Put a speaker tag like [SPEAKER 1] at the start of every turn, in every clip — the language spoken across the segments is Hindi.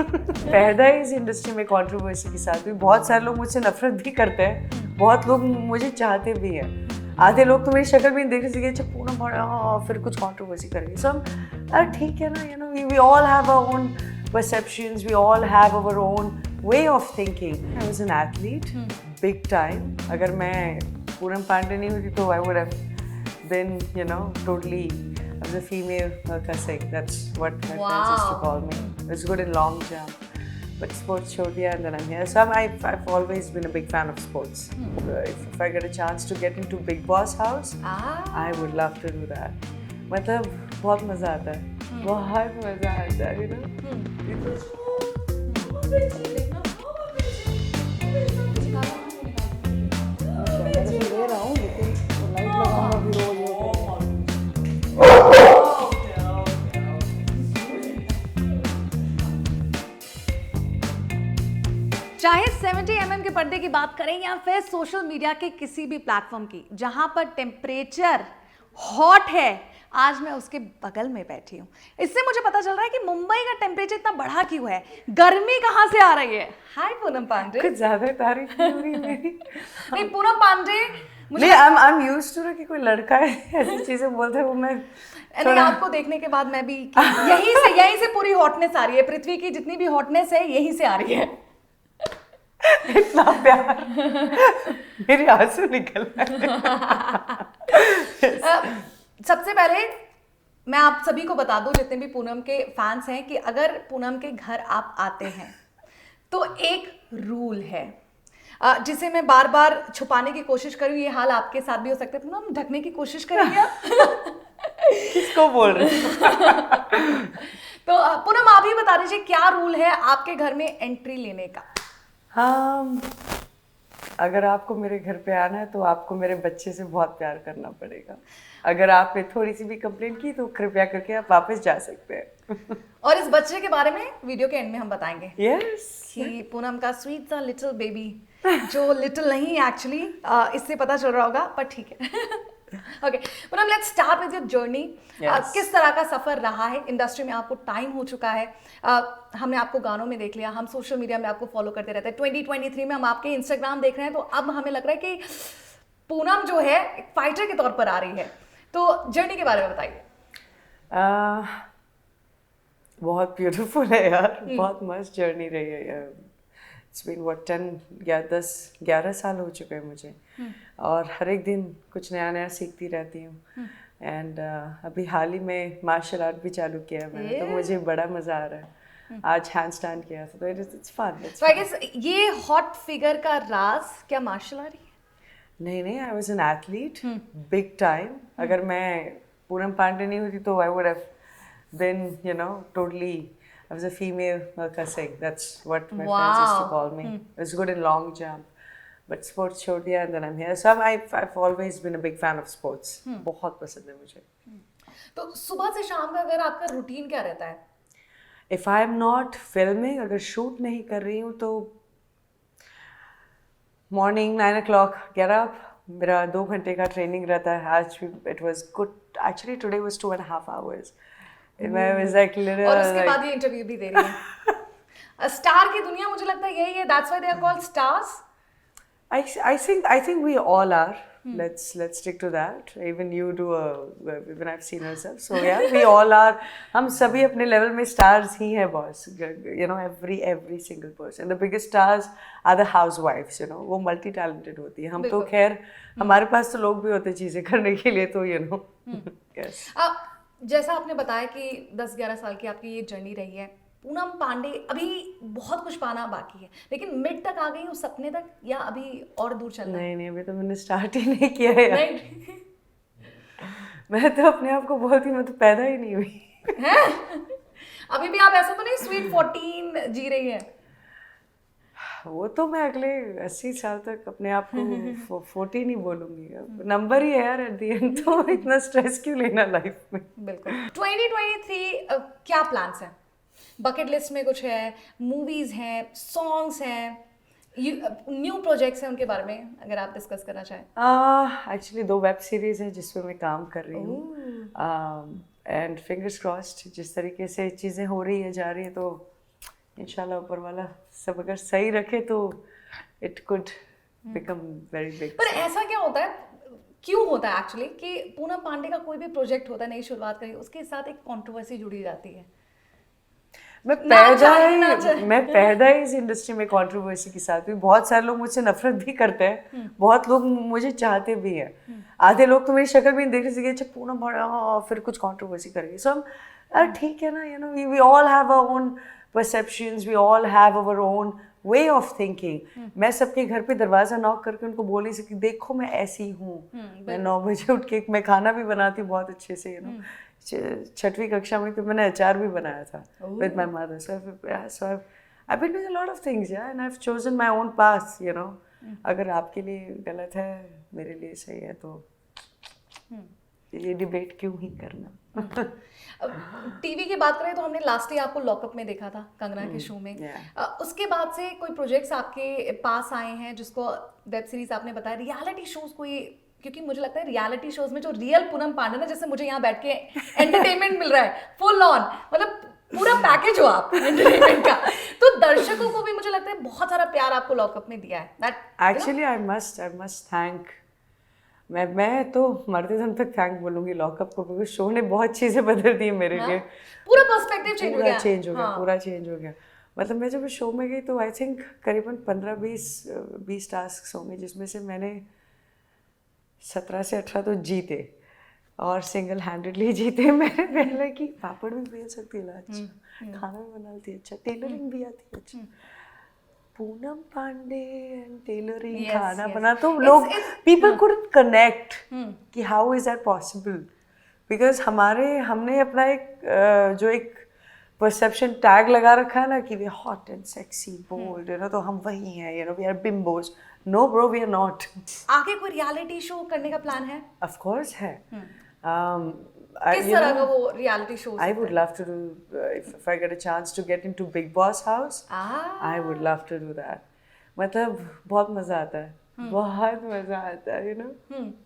[SPEAKER 1] पैदा ही इस इंडस्ट्री में कंट्रोवर्सी के साथ भी। बहुत सारे लोग मुझसे नफरत भी करते हैं, बहुत लोग मुझे चाहते भी हैं। आधे लोग तो मेरी शक्ल भी नहीं देखने से अच्छा पूनम बड़ा फिर कुछ कंट्रोवर्सी करेंगे। सो अरे ठीक है ना, you know we all have our own perceptions, we all have our own way of thinking. I was an athlete, big time. अगर मैं पूनम पांडे नहीं होती तो I would have been, you know, totally, I was a female cussing. That's what my friends used to call me. I was good in long jump. But sports छोड़ दिया and then I'm here. So I've always been a big fan of sports. If I get a chance to get into Big Boss house, I would love to do that. मतलब बहुत मज़ा आता है, बहुत मज़ा आता है, you know.
[SPEAKER 2] चाहे 70 mm के पर्दे की बात करें या फिर सोशल मीडिया के किसी भी प्लेटफॉर्म की, जहां पर टेम्परेचर हॉट है, आज मैं उसके बगल में बैठी हूँ। इससे मुझे पता चल रहा है कि मुंबई का टेम्परेचर इतना बढ़ा क्यों है, गर्मी कहाँ से आ रही है। हाय पूनम पांडे।
[SPEAKER 1] कुछ ज्यादा तारीफ नहीं हो रही मेरी।
[SPEAKER 2] नहीं पूनम पांडे,
[SPEAKER 1] नहीं, I'm used to कि कोई लड़का है ऐसी चीजें बोलते हैं, वो मैं
[SPEAKER 2] नहीं, आपको देखने के बाद मैं भी यहीं से पूरी हॉटनेस आ रही है। पृथ्वी की जितनी भी हॉटनेस है यहीं से आ रही है।
[SPEAKER 1] इतना प्यार, मेरे आंसू निकल रहे।
[SPEAKER 2] सबसे पहले मैं आप सभी को बता दूं, जितने भी पूनम के फैंस हैं, कि अगर पूनम के घर आप आते हैं तो एक रूल है जिसे मैं बार बार छुपाने की कोशिश करूँ। ये हाल आपके साथ भी हो सकता है। पूनम ढकने की कोशिश करेंगे आप?
[SPEAKER 1] किसको बोल रहे हैं?
[SPEAKER 2] तो पूनम आप ही बता दीजिए क्या रूल है आपके घर में एंट्री लेने का।
[SPEAKER 1] हाँ, अगर आपको मेरे घर पे आना है तो आपको मेरे बच्चे से बहुत प्यार करना पड़ेगा। अगर आपने थोड़ी सी भी कंप्लेंट की तो कृपया करके आप वापस जा सकते हैं।
[SPEAKER 2] और इस बच्चे के बारे में वीडियो के एंड में हम बताएंगे।
[SPEAKER 1] Yes.
[SPEAKER 2] कि पूनम का स्वीट सा लिटिल बेबी, जो लिटिल नहीं एक्चुअली, इससे पता चल रहा होगा, पर ठीक है। Okay Poonam, let's start with your journey. किस तरह का सफर रहा है इंडस्ट्री में? आपको टाइम हो चुका है, हमने आपको गानों में देख लिया, हम सोशल मीडिया में आपको फॉलो करते रहते हैं। 2023 में हम आपके इंस्टाग्राम देख रहे हैं, तो अब हमें लग रहा है कि पूनम जो है एक फाइटर के तौर पर आ रही है। तो जर्नी के बारे में बताइए।
[SPEAKER 1] बहुत ब्यूटीफुल है यार, बहुत मस्त जर्नी रही है। इट्स बीन व्हाट 10-11 साल हो चुके हैं मुझे, और हर एक दिन कुछ नया नया सीखती रहती हूँ। एंड अभी हाल ही में मार्शल आर्ट भी चालू किया है मैंने, तो मुझे बड़ा मज़ा आ रहा है। आज हैंड स्टैंड किया, तो it's fun.
[SPEAKER 2] So I guess ये हॉट फिगर का राज क्या मार्शल आर्ट है?
[SPEAKER 1] नहीं, I was an athlete, big time. अगर मैं पूनम पांडे नहीं होती तो I would have been, you know, totally, I was a female cussing. That's what my friends used to call me. I was good in long jump, but sports छोड़ दिया and then I'm here. So I've always been a big fan of sports. बहुत पसंद है मुझे।
[SPEAKER 2] तो सुबह से शाम का अगर आपका रूटीन क्या रहता है?
[SPEAKER 1] If I'm not filming, अगर शूट नहीं कर रही हूँ तो morning 9 o'clock get up. मेरा 2 घंटे का ट्रेनिंग रहता है। आज it was good. Actually today was 2.5 hours. मैं was like little,
[SPEAKER 2] और उसके बाद ये इंटरव्यू भी दे रही है। स्टार की दुनिया, मुझे लगता है यही है, that's why they are called stars.
[SPEAKER 1] I think we all are. Let's stick to that. Even you do even I've seen herself. So yeah, we all are. हम सभी अपने लेवल में stars ही हैं boss. You know, every single person. The biggest stars are the housewives. You know, वो multi talented होती है। हम तो खैर हमारे पास तो लोग भी होते हैं चीजें करने के लिए, तो you know. Yes.
[SPEAKER 2] जैसा आपने बताया कि 10-11 साल की आपकी ये जर्नी रही है, पूनम पांडे अभी बहुत कुछ पाना बाकी है, लेकिन मिड तक आ गई हूँ, सपने तक, या अभी और दूर चलना है?
[SPEAKER 1] नहीं, अभी तो मैंने स्टार्ट ही नहीं किया है यार। मैं तो अपने आप को बहुत ही, मैं तो पैदा ही नहीं हुई
[SPEAKER 2] है? अभी भी आप ऐसा तो नहीं स्वीट 14 जी रही है?
[SPEAKER 1] वो तो मैं अगले 80 साल तक अपने आप को 40 नहीं बोलूंगी। नंबर ही है यार एट द एंड, तो इतना स्ट्रेस क्यों लेना लाइफ में।
[SPEAKER 2] बिल्कुल। 2023 क्या प्लान्स हैं? बकेट लिस्ट में कुछ है, मूवीज हैं, सॉन्ग्स हैं, न्यू प्रोजेक्ट्स हैं, उनके बारे में अगर आप डिस्कस करना चाहें।
[SPEAKER 1] एक्चुअली 2 वेब सीरीज है जिसपे मैं काम कर रही हूँ, एंड फिंगर्स क्रॉस्ड जिस तरीके से चीज़ें हो रही है जा रही है, तो इंशाल्लाह ऊपर वाला सब अगर सही रखे तो it could become very big.
[SPEAKER 2] पर ऐसा क्या होता है, क्यों होता है एक्चुअली कि पूनम पांडे का कोई भी प्रोजेक्ट होता है, नई शुरुआत करी, उसके साथ एक कंट्रोवर्सी जुड़ी जाती है?
[SPEAKER 1] मैं पैदा ही इस इंडस्ट्री में कंट्रोवर्सी के साथ हुई। बहुत सारे लोग मुझसे नफरत भी करते हैं, बहुत लोग मुझे चाहते भी हैं। आधे लोग तो मेरी शक्ल भी नहीं देख रहे, अच्छा पूनम पांडे फिर कुछ कंट्रोवर्सी करेगी। सो हम यार ठीक है ना, you know we all have our own perceptions, we all have our own way of thinking. मैं सबके घर पे दरवाजा नॉक करके उनको बोल नहीं सकती देखो मैं ऐसी हूँ। मैं 9 बजे उठ के मैं खाना भी बनाती हूँ बहुत अच्छे से, यू नो 6वीं कक्षा में तो मैंने अचार भी बनाया था with my mother. So I've been doing a lot of things, yeah, and I've chosen my own path, you know. अगर आपके लिए गलत है, मेरे लिए सही है, तो ये डिबेट क्यों ही करना।
[SPEAKER 2] टीवी की बात करें तो हमने लास्टली आपको लॉकअप में देखा था, कंगना के शो में। उसके बाद से कोई प्रोजेक्ट्स आपके पास आए हैं जिसको वेब सीरीज आपने बताया, रियलिटी शोज कोई? क्योंकि मुझे लगता है रियलिटी शोज में जो रियल पूनम पांडे ना, जैसे मुझे यहाँ बैठ के एंटरटेनमेंट मिल रहा है फुल ऑन, मतलब पूरा पैकेज हो आप एंटरटेनमेंट का, तो दर्शकों को भी मुझे लगता है बहुत सारा प्यार आपको लॉकअप में दिया है।
[SPEAKER 1] एक्चुअली आई मस्ट थैंक, मैं तो मरते दम तक थैंक बोलूंगी लॉकअप को, क्योंकि शो ने बहुत चीजें बदल दी मेरे लिए।
[SPEAKER 2] पूरा पर्सपेक्टिव चेंज
[SPEAKER 1] हो गया। मतलब मैं जब शो में गई तो आई थिंक करीबन 15-20 टास्क होंगे, जिसमें से मैंने 17 से 18 तो जीते, और सिंगल हैंडेडली जीते। मैंने पहले कि पापड़ भी बेल सकती है, अच्छा खाना भी बनाती है, अच्छा टेलरिंग भी आती है, अच्छा पूनम पांडे एंड टेलरिंग, खाना बना, तो लोग पीपल कुड कनेक्ट कि how is that possible, because हमने अपना एक जो एक परसेप्शन टैग लगा रखा है ना कि we hot and sexy bold, you know, तो हम वही हैं, you know we are bimbos. No bro, we are not.
[SPEAKER 2] आगे कोई रियलिटी शो करने का प्लान है?
[SPEAKER 1] ऑफ कोर्स है।
[SPEAKER 2] किस तरह का वो reality show?
[SPEAKER 1] I would love to do if I get a chance to get into Big Boss house. I would love to do that. मतलब बहुत मजा आता है, बहुत मजा आता है, you know.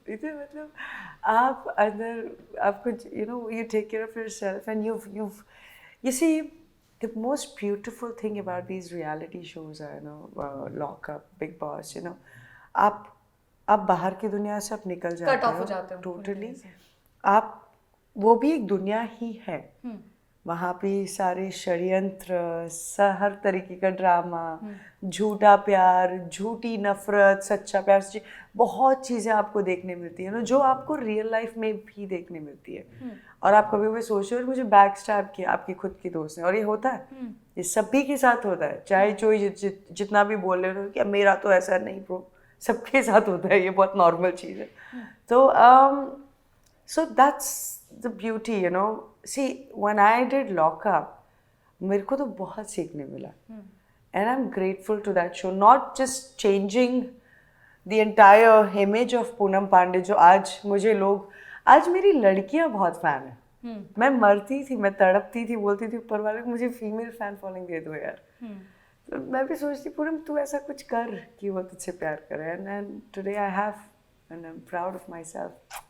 [SPEAKER 1] इतने मतलब आप अंदर आपको, you know, you take care of yourself and you see the most beautiful thing about these reality shows are, you know, Lock Up, Big Boss, you know, आप बाहर की दुनिया से आप निकल जाते हो,
[SPEAKER 2] कट ऑफ हो जाते हो
[SPEAKER 1] टोटली। आप वो भी एक दुनिया ही है, वहाँ पे सारे षड्यंत्र, हर तरीके का ड्रामा, झूठा प्यार, झूठी नफरत, सच्चा प्यार, बहुत चीज़ें आपको देखने मिलती है ना, जो आपको रियल लाइफ में भी देखने मिलती है। और आप कभी भी सोचो मुझे बैक स्टैब किया आपकी खुद की दोस्त ने, और ये होता है, ये सभी के साथ होता है, चाहे कोई जितना भी बोल रहे हो कि मेरा तो ऐसा नहीं ब्रो, सबके साथ होता है, ये बहुत नॉर्मल चीज़ है। तो so that's the beauty, you know. See, when I did Lock Up, मेरे को तो बहुत सीखने मिला, and I'm grateful to that show, not just changing the entire image of Poonam Pandey, जो आज मुझे लोग, आज मेरी लड़कियां बहुत फैन है। मैं मरती थी, मैं तड़पती थी, बोलती थी ऊपर वाले मुझे फीमेल फैन फॉलोइंग दे दो यार। तो मैं भी सोचती पूनम तू ऐसा कुछ कर कि वो तुझसे प्यार करे, and today I have, and I'm proud of myself.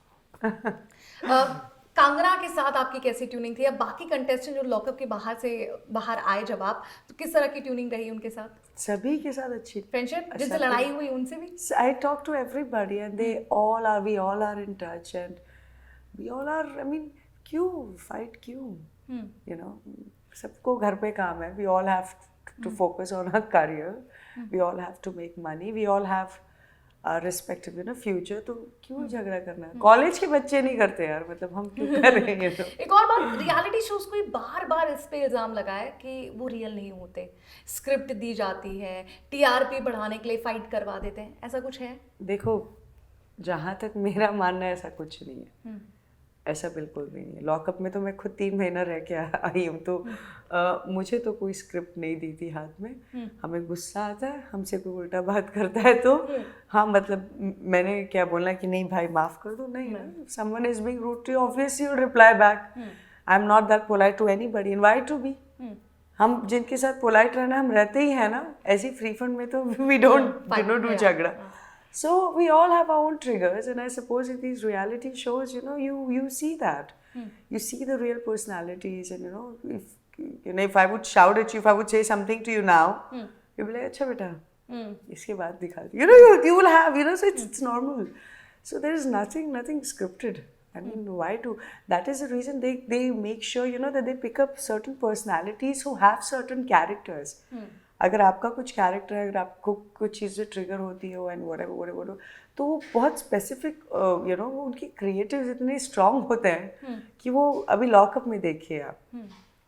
[SPEAKER 2] कांगना के साथ आपकी कैसी ट्यूनिंग थी, या बाकी कंटेस्टेंट जो लॉकअप के बाहर आए जब आप, तो किस तरह की ट्यूनिंग रही उनके साथ?
[SPEAKER 1] सभी के साथ अच्छी
[SPEAKER 2] फ्रेंडशिप, जिनसे लड़ाई हुई उनसे भी?
[SPEAKER 1] I talk to everybody and we all are in touch and we all are, I mean, क्यों fight क्यों, you know, सबको घर पे काम है, we all have to focus on our career, we all have to make money, we all have respective ना फ्यूचर, तो क्यों झगड़ा करना है? कॉलेज के बच्चे नहीं करते यार, मतलब हम क्यों कर रहे हैं? तो
[SPEAKER 2] एक और बात, रियलिटी शोज को बार बार इस पे इल्जाम लगाए कि वो रियल नहीं होते, स्क्रिप्ट दी जाती है, टीआरपी बढ़ाने के लिए फाइट करवा देते हैं, ऐसा कुछ है?
[SPEAKER 1] देखो, जहाँ तक मेरा मानना है ऐसा कुछ नहीं है, ऐसा बिल्कुल भी नहीं है। लॉकअप में तो मैं खुद 3 महीना रह के आई हूँ, तो मुझे तो कोई स्क्रिप्ट नहीं दी थी हाथ में। हमें गुस्सा आता है, हमसे कोई उल्टा बात करता है तो हाँ, मतलब मैंने क्या बोलना कि नहीं भाई माफ़ कर दो, नहीं ना, someone is being rude to you, obviously you reply back. I am not that polite to anybody, and why to be. हम जिनके साथ पोलाइट रहना, हम रहते ही हैं ना, ऐसी फ्री फंड में तो वी डोंट डू झगड़ा। So we all have our own triggers, and I suppose in these reality shows, you know, you see that, you see the real personalities, and you know, if You know, if I would shout at you, if I would say something to you now, you'll be like, अच्छा बेटा, इसके बाद दिखा. You know, you will have, you know, so it's normal. So there is nothing scripted. I mean, why do? That is the reason they make sure, you know, that they pick up certain personalities who have certain characters. अगर आपका कुछ कैरेक्टर है, अगर आपको कुछ चीज़ें ट्रिगर होती हो एंड whatever, तो वो बहुत स्पेसिफिक, यू नो, उनके क्रिएटिव्स इतने स्ट्रांग होते हैं कि वो अभी लॉकअप में देखिए आप,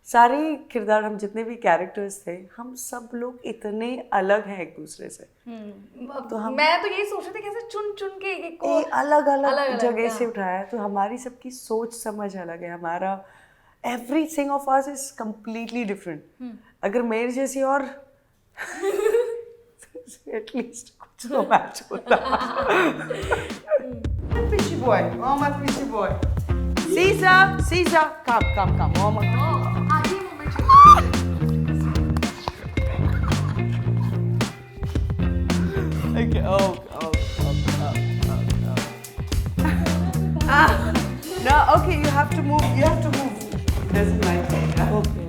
[SPEAKER 1] सारे किरदार, हम जितने भी कैरेक्टर्स थे, हम सब लोग इतने अलग हैं एक दूसरे से.
[SPEAKER 2] तो मैं तो यही सोच रही थी कैसे चुन चुन के एक को
[SPEAKER 1] अलग अलग जगह से उठाया, तो हमारी सबकी सोच समझ अलग है, हमारा everything of us is completely different. अगर मेरे जैसी और एटलीस्ट कुछ तो मैच होता. Fishy boy, oh my fishy boy. Caesar, come, oh my God.
[SPEAKER 2] आधी moment
[SPEAKER 1] Okay, oh. No, okay, you have to move. He doesn't like it. Yeah?
[SPEAKER 3] Okay.